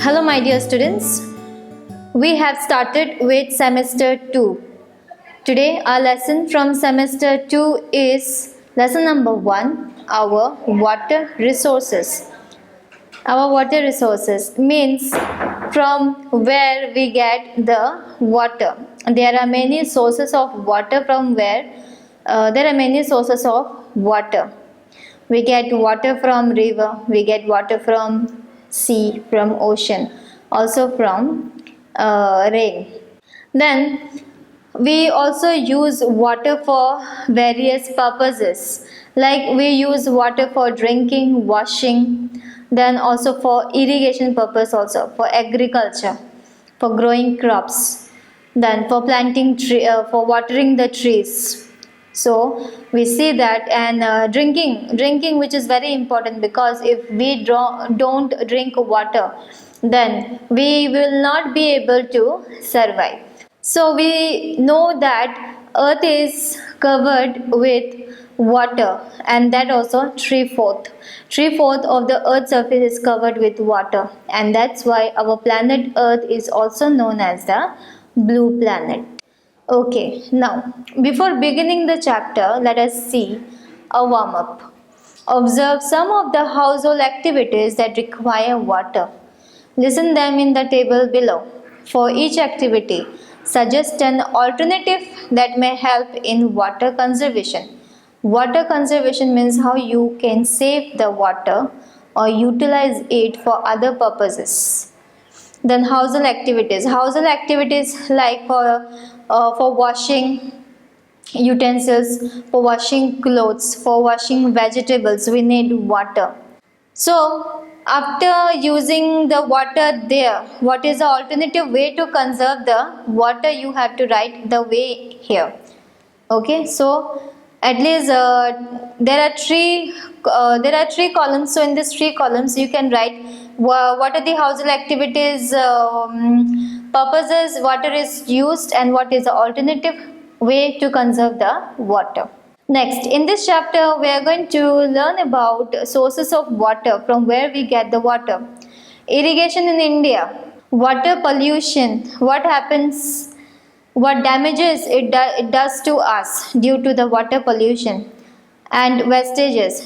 Hello my dear students, we have started with semester 2. Today our lesson from semester 2 is lesson number 1, our water resources. Our water resources means from where we get the water. There are many sources of water from where there are many sources of water. We get water from river, we get water from sea, from ocean, also from rain. Then we also use water for various purposes, like we use water for drinking, washing, then also for irrigation purpose, also for agriculture, for growing crops, then for planting for watering the trees. So we see that, and drinking which is very important, because if we don't drink water, then we will not be able to survive. So we know that earth is covered with water, and that also 3/4 of the earth's surface is covered with water, and that's why our planet earth is also known as the blue planet. Okay, now before beginning the chapter, let us see a warm up. Observe some of the household activities that require water. Listen them in the table below. For each activity, suggest an alternative that may help in water conservation. Water conservation means how you can save the water or utilize it for other purposes. Then household activities like for washing utensils, for washing clothes, for washing vegetables, we need water. So after using the water there, what is the alternative way to conserve the water? You have to write the way here. Okay, so at least there are three columns. So in these 3 columns you can write what are the household activities purposes, water is used, and what is the alternative way to conserve the water. Next, in this chapter we are going to learn about sources of water, from where we get the water. Irrigation in India, water pollution, what happens, what damages it does to us due to the water pollution, and wastages.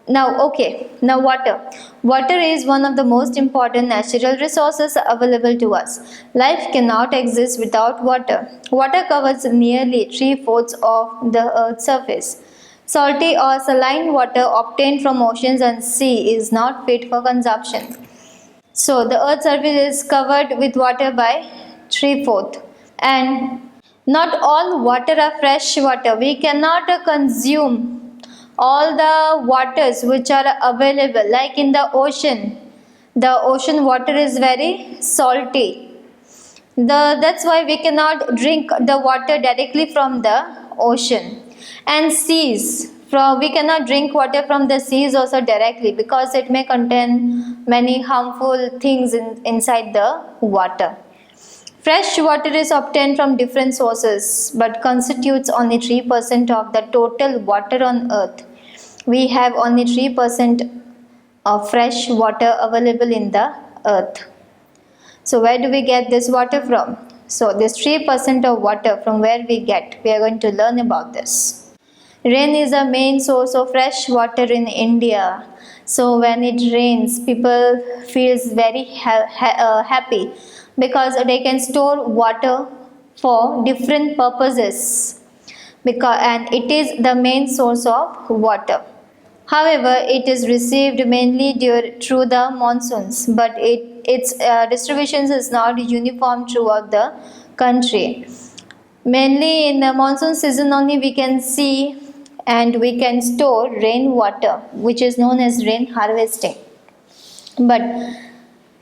Now water. Water is one of the most important natural resources available to us. Life cannot exist without water. Water covers nearly 3/4 of the earth's surface. Salty or saline water obtained from oceans and sea is not fit for consumption. So the earth's surface is covered with water by 3/4. And not all water are fresh water. We cannot consume all the waters which are available, like in the ocean water is very salty. That's why we cannot drink the water directly from the ocean. And seas, we cannot drink water from the seas also directly, because it may contain many harmful things inside the water. Fresh water is obtained from different sources but constitutes only 3% of the total water on earth. We have only 3% of fresh water available in the earth. So where do we get this water from? So this 3% of water, from where we get, we are going to learn about this. Rain is the main source of fresh water in India. So when it rains, people feels very happy, because they can store water for different purposes, and it is the main source of water. However, it is received mainly through the monsoons, but its distribution is not uniform throughout the country. Mainly in the monsoon season only we can see and we can store rainwater, which is known as rain harvesting. But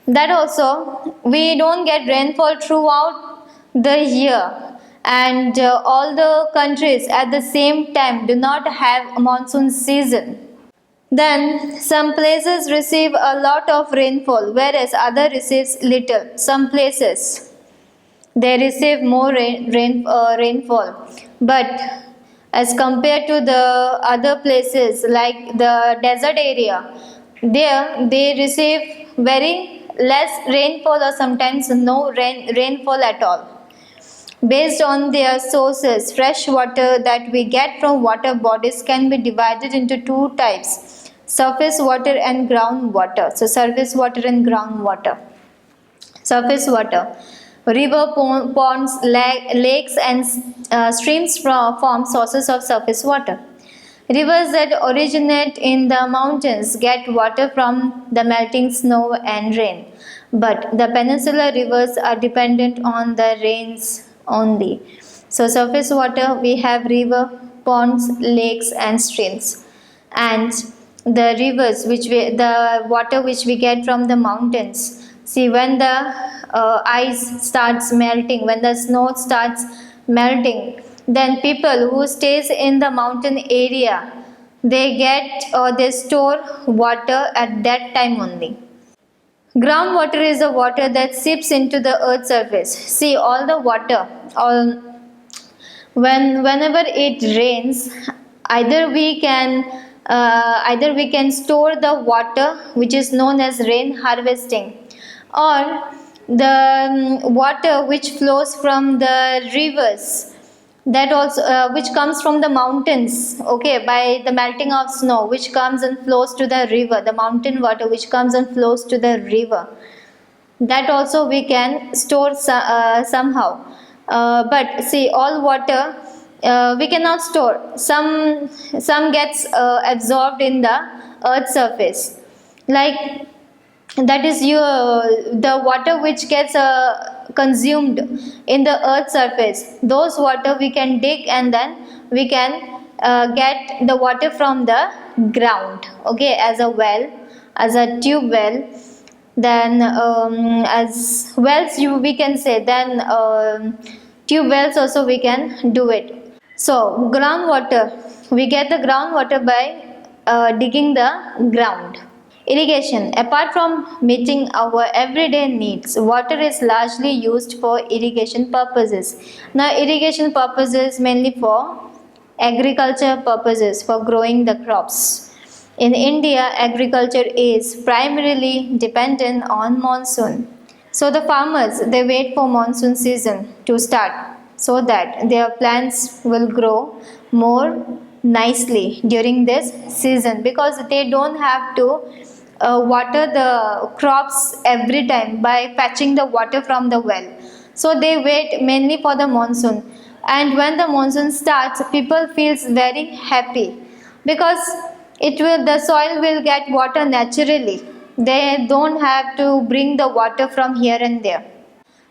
that also, we don't get rainfall throughout the year, and all the countries at the same time do not have a monsoon season. Then some places receive a lot of rainfall, whereas other receives little. Some places they receive more rainfall, but as compared to the other places like the desert area, There they receive very less rainfall or sometimes no rainfall at all. Based on their sources, fresh water that we get from water bodies can be divided into two types: surface water and groundwater. So, surface water and groundwater. Surface water. River, ponds, lakes, and streams form sources of surface water. Rivers that originate in the mountains get water from the melting snow and rain, but the peninsular rivers are dependent on the rains only. So, surface water we have river, ponds, lakes, and streams, and the rivers the water which we get from the mountains. See, when the ice starts melting, when the snow starts melting, then people who stays in the mountain area, they get or they store water at that time only. Groundwater is the water that seeps into the earth's surface. See, all the water, all whenever it rains, either we can store the water, which is known as rain harvesting, or the water which flows from the rivers, that also which comes from the mountains, okay, by the melting of snow, which comes and flows to the river, the mountain water which comes and flows to the river, that also we can store somehow. But see, all water we cannot store. Some gets absorbed in the earth's surface, like that is the water which gets consumed in the earth's surface. Those water we can dig, and then we can get the water from the ground, okay, as a well, as a tube well, then as wells we can say, then tube wells also we can do it. So, groundwater, we get the groundwater by digging the ground. Irrigation. Apart from meeting our everyday needs, water is largely used for irrigation purposes. Now, irrigation purposes mainly for agriculture purposes, for growing the crops. In India, agriculture is primarily dependent on monsoon. So the farmers, they wait for monsoon season to start so that their plants will grow more nicely during this season, because they don't have to water the crops every time by fetching the water from the well. So they wait mainly for the monsoon, and when the monsoon starts, people feels very happy, because the soil will get water naturally. They don't have to bring the water from here and there.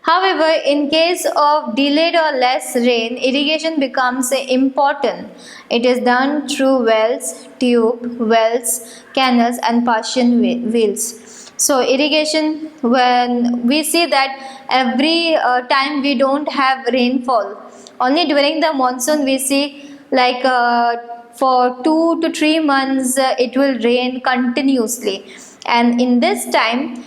However, in case of delayed or less rain, irrigation becomes important. It is done through wells, tube wells, canals, and Persian wheels. So, irrigation, when we see that every time we don't have rainfall, only during the monsoon we see, like for 2 to 3 months it will rain continuously, and in this time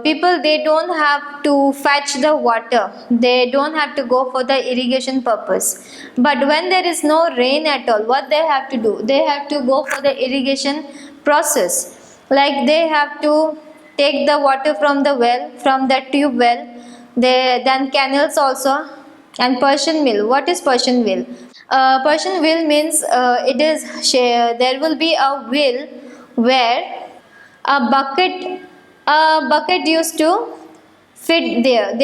people, they don't have to fetch the water, they don't have to go for the irrigation purpose. But when there is no rain at all, what they have to do, they have to go for the irrigation process, like they have to take the water from the well, from the tube well, then canals also, and Persian wheel. What is Persian wheel? Persian wheel means there will be a wheel where a bucket used to fit there.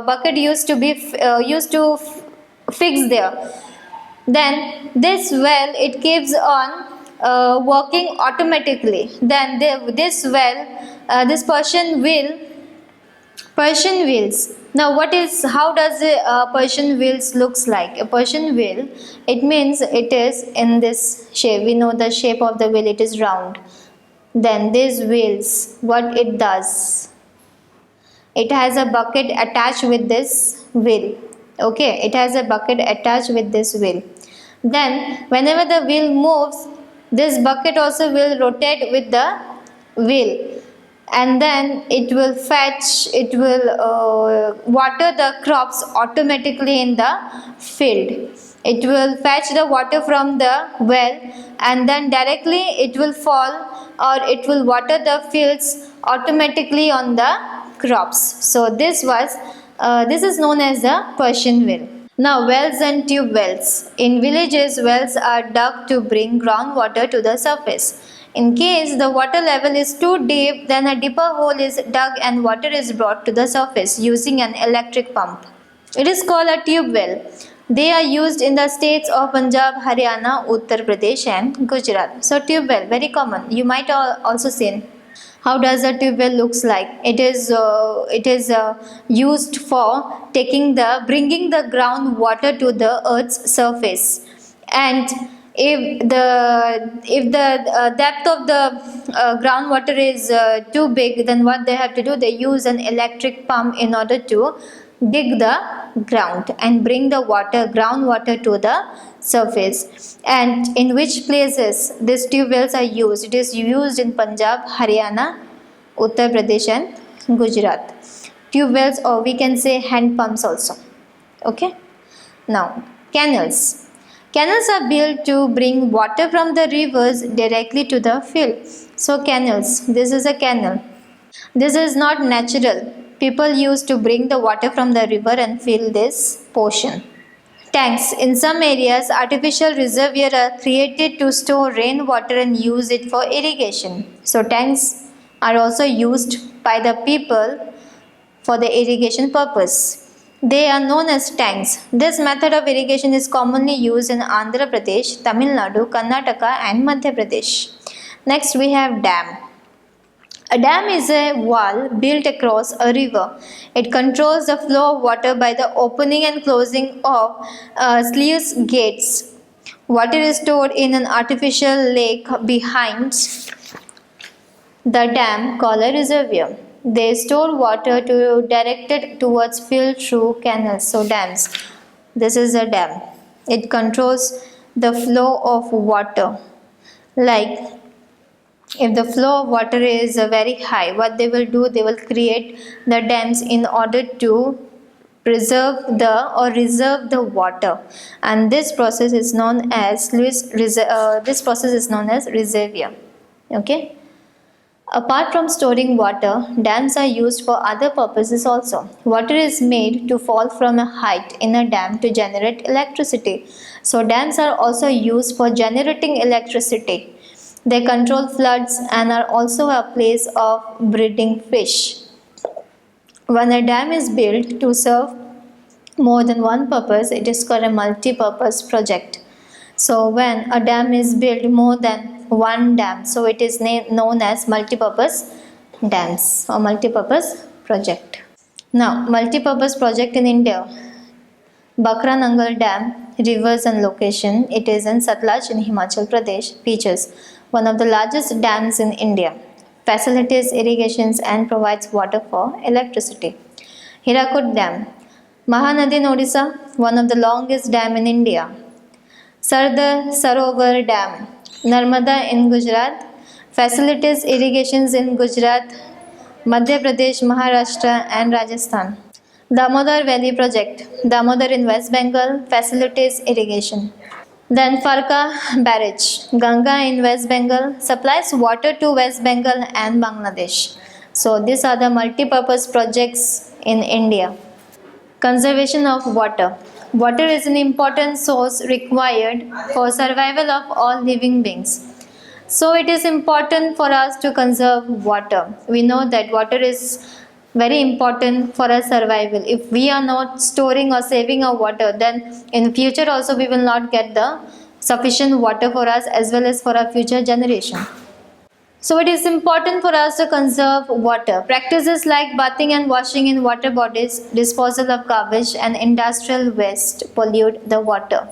Bucket used to be fixed there. Then this well, it keeps on working automatically. Then this well, this Persian wheels. Now, how does a Persian wheels looks like? A Persian wheel, it means it is in this shape. We know the shape of the wheel, it is round. Then these wheels, what it does, it has a bucket attached with this wheel. Okay, it has a bucket attached with this wheel. Then whenever the wheel moves, this bucket also will rotate with the wheel, and then it will water the crops automatically in the field. It will fetch the water from the well and then directly it will fall or it will water the fields automatically on the crops. So this is known as the Persian well. Now, wells and tube wells. In villages, wells are dug to bring groundwater to the surface. In case the water level is too deep, then a deeper hole is dug and water is brought to the surface using an electric pump. It is called a tube well. They are used in the states of Punjab, Haryana, Uttar Pradesh and Gujarat. So tube well, very common. You might also seen. How does a tube well looks like? It is used for bringing the groundwater to the earth's surface, and if the depth of the groundwater is too big, then what they have to do, they use an electric pump in order to dig the ground and bring the groundwater to the surface. And in which places these tube wells are used? It is used in Punjab, Haryana, Uttar Pradesh and Gujarat. Tube wells, or we can say hand pumps also. Okay. Now, canals. Canals are built to bring water from the rivers directly to the field. So canals, this is a canal. This is not natural. People used to bring the water from the river and fill this portion. Tanks. In some areas, artificial reservoirs are created to store rainwater and use it for irrigation. So tanks are also used by the people for the irrigation purpose. They are known as tanks. This method of irrigation is commonly used in Andhra Pradesh, Tamil Nadu, Karnataka and Madhya Pradesh. Next we have dam. A dam is a wall built across a river. It controls the flow of water by the opening and closing of sluice gates. Water is stored in an artificial lake behind the dam called a reservoir. They store water directed towards field through canals. So dams. This is a dam. It controls the flow of water. Like if the flow of water is very high, what they will do, they will create the dams in order to reserve the water, and this process is known as reservoir. Okay. Apart from storing water, dams are used for other purposes also. Water is made to fall from a height in a dam to generate electricity. So dams are also used for generating electricity. They control floods and are also a place of breeding fish. When a dam is built to serve more than one purpose, it is called a multi-purpose project. So when a dam is built more than one dam, so it is known as multi-purpose dams or multi-purpose project. Now, multi-purpose project in India. Bakra Nangal Dam, rivers and location. It is in Satluj in Himachal Pradesh. Features: one of the largest dams in India. Facilitates irrigations and provides water for electricity. Hirakud Dam, Mahanadi in Odisha, one of the longest dam in India. Sardar Sarovar Dam, Narmada in Gujarat, facilitates irrigations in Gujarat, Madhya Pradesh, Maharashtra and Rajasthan. Damodar Valley Project, Damodar in West Bengal, facilitates irrigation. Then Farka Barrage, Ganga in West Bengal, supplies water to West Bengal and Bangladesh. So these are the multi-purpose projects in India. Conservation of water. Water is an important source required for survival of all living beings. So it is important for us to conserve water. We know that water is very important for our survival. If we are not storing or saving our water, then in future also we will not get the sufficient water for us as well as for our future generation. So it is important for us to conserve water. Practices like bathing and washing in water bodies, disposal of garbage and industrial waste pollute the water.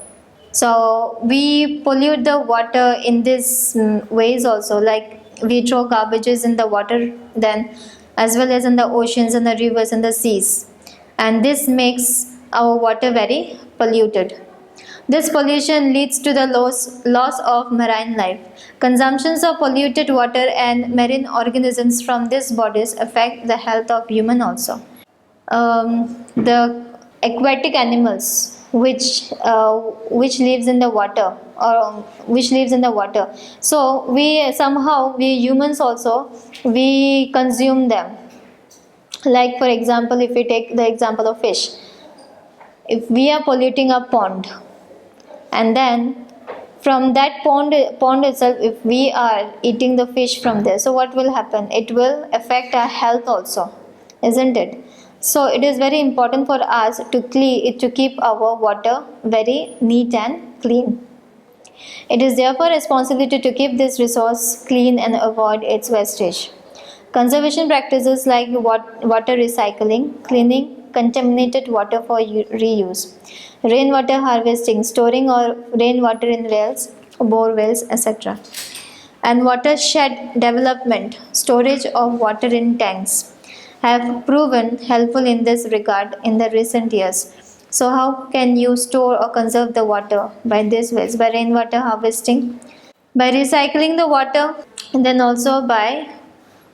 So we pollute the water in these ways also, like we throw garbages in the water, then as well as in the oceans and the rivers and the seas, and this makes our water very polluted. This pollution leads to the loss of marine life. Consumptions of polluted water and marine organisms from these bodies affect the health of human also. The aquatic animals. which lives in the water, or which lives in the water. So we humans also, we consume them. Like for example, if we take the example of fish, if we are polluting a pond, and then from that pond itself, if we are eating the fish from there, so what will happen? It will affect our health also, isn't it? So it is very important for us to keep our water very neat and clean. It is therefore responsibility to keep this resource clean and avoid its wastage. Conservation practices like water recycling, cleaning contaminated water for reuse, rainwater harvesting, storing or rainwater in wells, bore wells, etc. And watershed development, storage of water in tanks, have proven helpful in this regard in the recent years. So how can you store or conserve the water? By these ways, by rainwater harvesting, by recycling the water, and then also by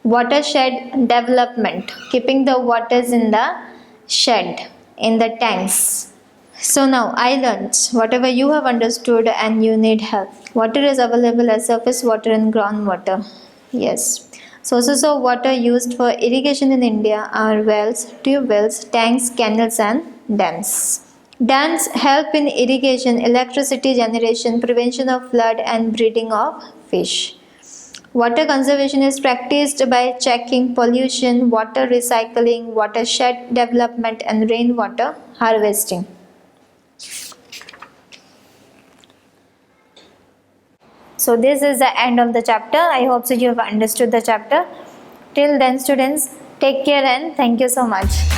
watershed development, keeping the waters in the shed, in the tanks. So now I learned whatever you have understood and you need help. Water is available as surface water and groundwater. Yes. Sources of water used for irrigation in India are wells, tube wells, tanks, canals and dams. Dams help in irrigation, electricity generation, prevention of flood and breeding of fish. Water conservation is practiced by checking pollution, water recycling, watershed development and rainwater harvesting. So this is the end of the chapter. I hope so you have understood the chapter. Till then students, take care and thank you so much.